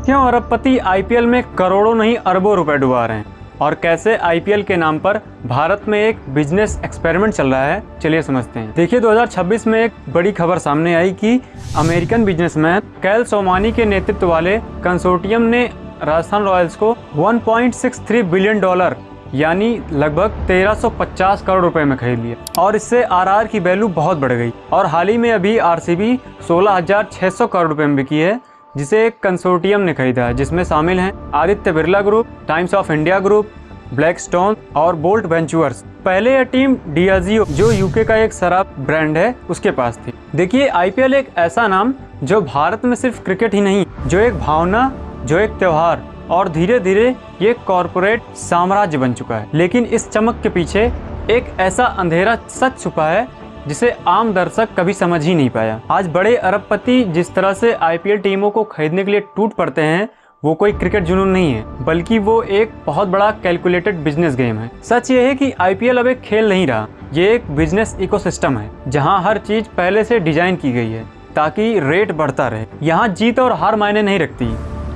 क्यों अरबपति आईपीएल में करोड़ों नहीं अरबों रुपए डुबा रहे हैं और कैसे आईपीएल के नाम पर भारत में एक बिजनेस एक्सपेरिमेंट चल रहा है, चलिए समझते हैं। देखिए 2026 में एक बड़ी खबर सामने आई कि अमेरिकन बिजनेसमैन कैल सोमानी के नेतृत्व वाले कंसोर्टियम ने राजस्थान रॉयल्स को $1.63 बिलियन यानी लगभग 1350 करोड़ रुपए में खरीद लिया और इससे आरआर की वैल्यू बहुत बढ़ गई। और हाल ही में अभी आरसीबी 16,600 करोड़ रुपए में बिकी है, जिसे एक कंसोर्टियम ने खरीदा है, जिसमें शामिल हैं Aditya Birla group, times of India group, Blackstone और बोल्ट वेंचर्स। पहले यह टीम डियाजियो जो यूके का एक शराब ब्रांड है उसके पास थी। देखिए आईपीएल एक ऐसा नाम जो भारत में सिर्फ क्रिकेट ही नहीं, जो एक भावना, जो एक त्योहार और धीरे धीरे ये कॉरपोरेट साम्राज्य बन चुका है। लेकिन इस चमक के पीछे एक ऐसा अंधेरा सच छुपा है जिसे आम दर्शक कभी समझ ही नहीं पाया। आज बड़े अरबपति जिस तरह से आईपीएल टीमों को खरीदने के लिए टूट पड़ते हैं, वो कोई क्रिकेट जुनून नहीं है, बल्कि वो एक बहुत बड़ा कैलकुलेटेड बिजनेस गेम है। सच ये है कि आईपीएल अब एक खेल नहीं रहा, ये एक बिजनेस इकोसिस्टम है जहां हर चीज पहले से डिजाइन की गई है ताकि रेट बढ़ता रहे। यहाँ जीत और हार मायने नहीं रखती,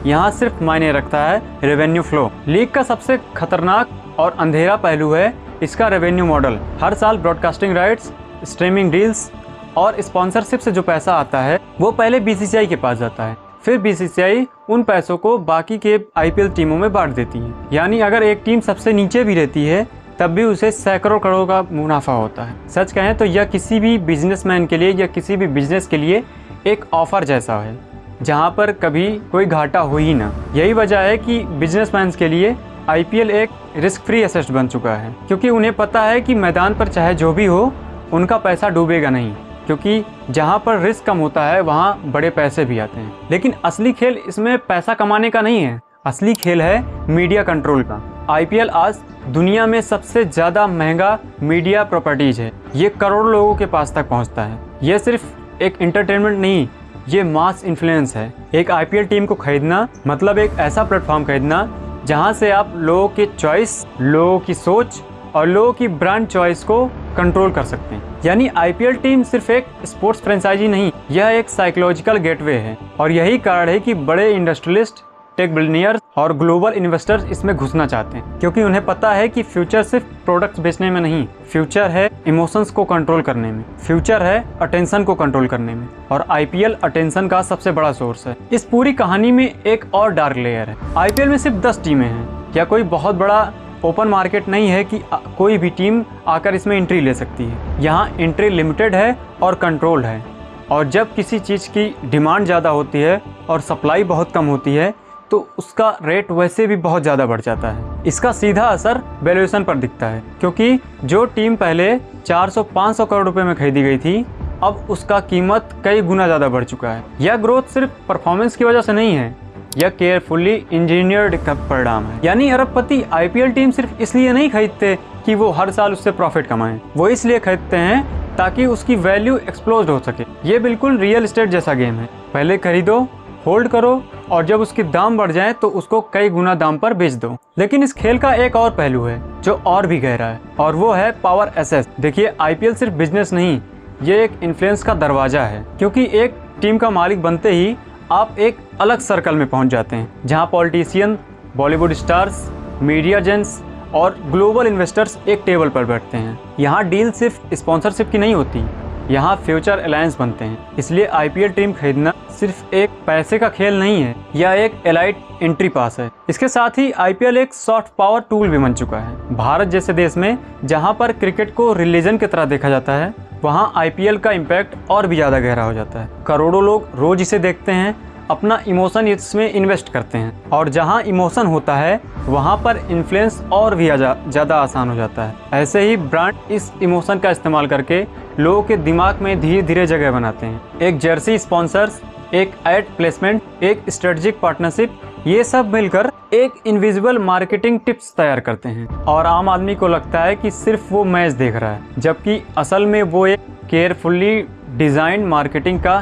यहाँ सिर्फ मायने रखता है रेवेन्यू फ्लो। लीग का सबसे खतरनाक और अंधेरा पहलू है इसका रेवेन्यू मॉडल। हर साल ब्रॉडकास्टिंग राइट्स, स्ट्रीमिंग डील्स और स्पॉन्सरशिप से जो पैसा आता है वो पहले बीसीसीआई के पास जाता है, फिर बीसीसीआई उन पैसों को बाकी के आईपीएल टीमों में बांट देती है। यानी अगर एक टीम सबसे नीचे भी रहती है तब भी उसे सैकड़ों करोड़ का मुनाफा होता है। सच कहें तो यह किसी भी बिजनेसमैन के लिए या किसी भी बिजनेस के लिए एक ऑफर जैसा है जहां पर कभी कोई घाटा हो ही ना। यही वजह है कि बिजनेसमैन के लिए आईपीएल एक रिस्क फ्री एसेट बन चुका है, क्योंकि उन्हें पता है कि मैदान पर चाहे जो भी हो उनका पैसा डूबेगा नहीं, क्योंकि जहां पर रिस्क कम होता है वहां बड़े पैसे भी आते हैं। लेकिन असली खेल इसमें पैसा कमाने का नहीं है, असली खेल है मीडिया कंट्रोल का। आईपीएल आज दुनिया में सबसे ज़्यादा महंगा मीडिया प्रॉपर्टीज है, ये करोड़ों लोगों के पास तक पहुंचता है। ये सिर्फ एक एंटरटेनमेंट नहीं, ये मास इन्फ्लुएंस है। एक आईपीएल टीम को खरीदना मतलब एक ऐसा प्लेटफॉर्म खरीदना जहां से आप लोगों के चॉइस, लोगों की सोच और लोगों की ब्रांड चॉइस को कंट्रोल कर सकते हैं। यानी आईपीएल टीम सिर्फ एक स्पोर्ट्स फ्रेंचाइजी नहीं, यह एक साइकोलॉजिकल गेटवे है। और यही कारण है कि बड़े इंडस्ट्रियलिस्ट, टेक बिलियनियर्स और ग्लोबल इन्वेस्टर्स इसमें घुसना चाहते हैं, क्योंकि उन्हें पता है कि फ्यूचर सिर्फ प्रोडक्ट्स बेचने में नहीं, फ्यूचर है इमोशंस को कंट्रोल करने में, फ्यूचर है अटेंशन को कंट्रोल करने में। और आईपीएल अटेंशन का सबसे बड़ा सोर्स है। इस पूरी कहानी में एक और डार्क लेयर है। आईपीएल में सिर्फ 10 टीमें हैं, या कोई बहुत बड़ा ओपन मार्केट नहीं है कि कोई भी टीम आकर इसमें एंट्री ले सकती है। यहाँ एंट्री लिमिटेड है और कंट्रोल्ड है। और जब किसी चीज़ की डिमांड ज़्यादा होती है और सप्लाई बहुत कम होती है तो उसका रेट वैसे भी बहुत ज़्यादा बढ़ जाता है। इसका सीधा असर वैल्यूएशन पर दिखता है, क्योंकि जो टीम पहले 400-500 करोड़ रुपए में खरीदी गई थी, अब उसका कीमत कई गुना ज़्यादा बढ़ चुका है। यह ग्रोथ सिर्फ परफॉर्मेंस की वजह से नहीं है, यह केयरफुली इंजीनियर्ड का परिणाम है। यानी अरबपति आईपीएल टीम सिर्फ इसलिए नहीं खरीदते कि वो हर साल उससे प्रॉफिट कमाएं, वो इसलिए खरीदते हैं ताकि उसकी वैल्यू एक्सप्लोड हो सके। ये बिल्कुल रियल एस्टेट जैसा गेम है, पहले खरीदो, होल्ड करो और जब उसके दाम बढ़ जाए तो उसको कई गुना दाम पर बेच दो। लेकिन इस खेल का एक और पहलू है जो और भी गहरा है, और वो है पावर एसेस। देखिए आईपीएल सिर्फ बिजनेस नहीं, ये एक इन्फ्लुएंस का दरवाजा है, क्योंकि एक टीम का मालिक बनते ही आप एक अलग सर्कल में पहुंच जाते हैं जहां politician, Bollywood stars, media gents और ग्लोबल इन्वेस्टर्स एक टेबल पर बैठते हैं। यहाँ डील सिर्फ स्पॉन्सरशिप की नहीं होती, यहाँ फ्यूचर अलायंस बनते हैं। इसलिए आईपीएल टीम खरीदना सिर्फ एक पैसे का खेल नहीं है, यह एक एलाइट एंट्री पास है। इसके साथ ही आईपीएल एक सॉफ्ट पावर टूल भी बन चुका है। भारत जैसे देश में जहाँ पर क्रिकेट को रिलीजन की तरह देखा जाता है, वहाँ आईपीएल का इम्पैक्ट और भी ज़्यादा गहरा हो जाता है। करोड़ों लोग रोज इसे देखते हैं, अपना इमोशन इसमें इन्वेस्ट करते हैं, और जहाँ इमोशन होता है वहाँ पर इन्फ्लुएंस और भी ज़्यादा आसान हो जाता है। ऐसे ही ब्रांड इस इमोशन का इस्तेमाल करके लोगों के दिमाग में धीरे धीरे जगह बनाते हैं। एक जर्सी स्पॉन्सर्स, एक एड प्लेसमेंट, एक स्ट्रेटेजिक पार्टनरशिप, ये सब मिलकर एक इनविजिबल मार्केटिंग टिप्स तैयार करते हैं। और आम आदमी को लगता है कि सिर्फ वो मैच देख रहा है, जबकि असल में वो एक केयरफुली डिजाइन मार्केटिंग का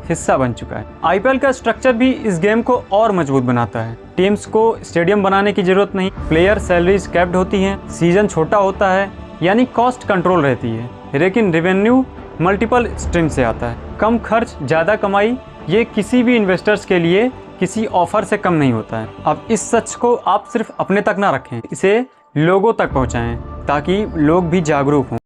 हिस्सा बन चुका है। आईपीएल का स्ट्रक्चर भी इस गेम को और मजबूत बनाता है। टीम्स को स्टेडियम बनाने की जरूरत नहीं, प्लेयर सैलरीज कैप्ड होती हैं, सीजन छोटा होता है, यानी कॉस्ट कंट्रोल रहती है, लेकिन रेवेन्यू मल्टीपल स्ट्रीम से आता है। कम खर्च ज़्यादा कमाई, ये किसी भी इन्वेस्टर्स के लिए किसी ऑफर से कम नहीं होता है। अब इस सच को आप सिर्फ अपने तक ना रखें, इसे लोगों तक पहुंचाएं ताकि लोग भी जागरूक हों।